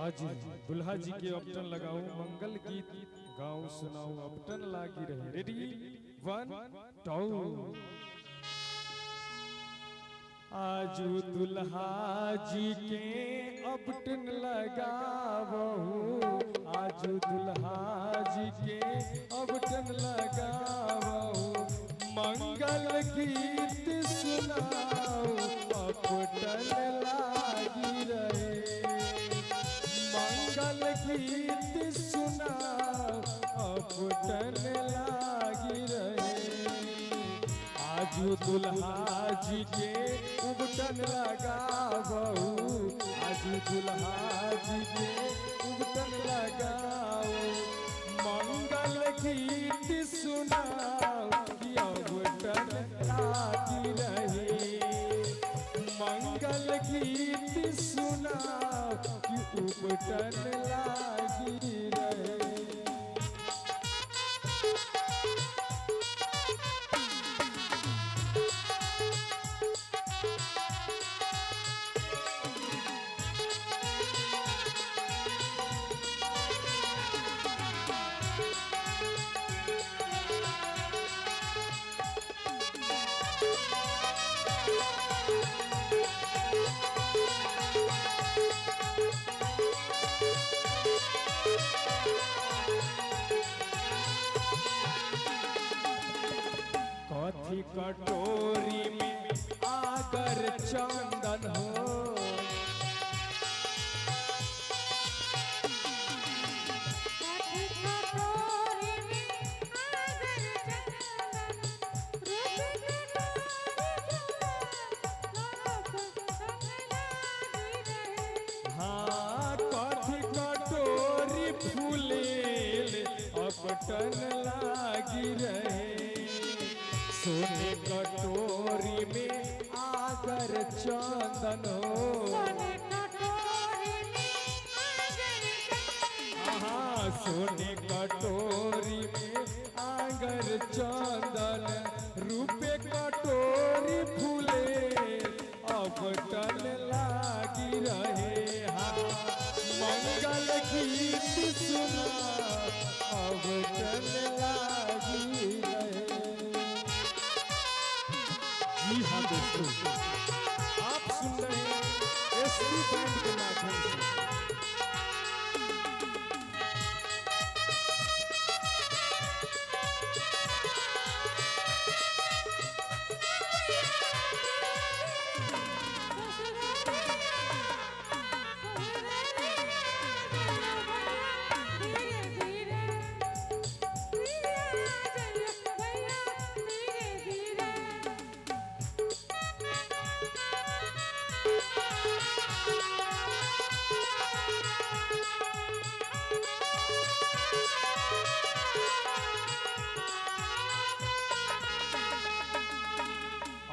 आज दुल्हा जी के अपटन लगाऊ मंगल गीत गाऊं सुनाऊं अपटन लागी रहे। रेडी 1 2। आज दुल्हा जी के अपटन लगावहू, आज दुल्हा जी के अपटन लगावहू, मंगल गीत सुनाऊं अपटन लागी रहे। मंगल गीत सुना अपटन लागी रहे। आज दुल्हा जी के उपटन लगावहू, आज दुल्हा जी के उपटन लगाओ, मंगल गीत सुना अपटन लागी रहे। मंगल गीत सुना उपटन लागी रहे। कथी कटोरी में आगर चंदन हो, हाँ कथी कटोरी फूलेल अपटन लागी रहे। सोने कटोरी में आगर चंदन हो, हाँ सोने कटोरी में आगर चंदन, रूपे कटोरी फूले अपटन लागी रहे। हाँ मंगल गीत सुना अपटन लागी रहे। जी हाँ दोस्तों, आप सुन रहे हैं एसपी बैंड के माध्यम से।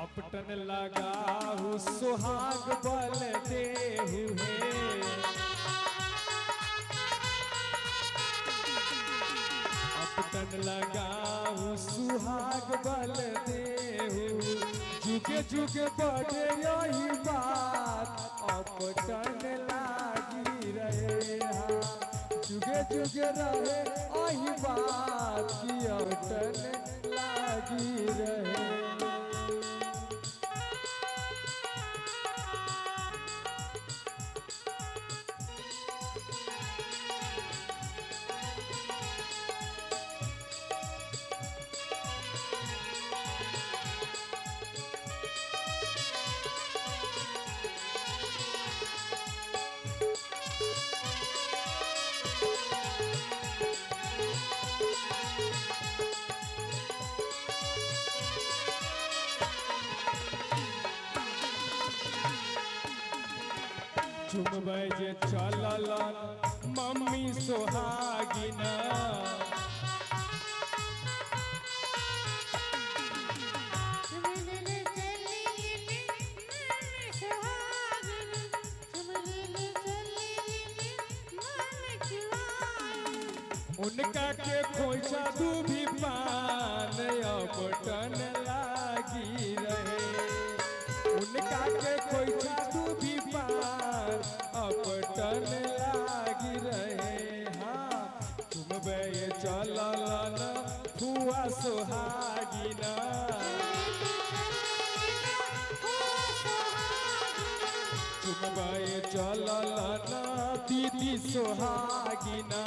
अपटन लगाहू सुहाग बल देहू है, अपटन लगाहू सुहाग बल देहू, जुगे जुगे बढ़े यही बात अपटन लागी रहे। हाँ जुगे जुगे रहे यही बात की अपटन लागी रहे। झुमबै जे चलल मम्मी सोहागिना, उनका के खोइछा दूभी पान अपटन लागी रहे। उनका के खोइछा दूभी पान अपटन लागी पूरबाए चलल ना दीदी सोहागिना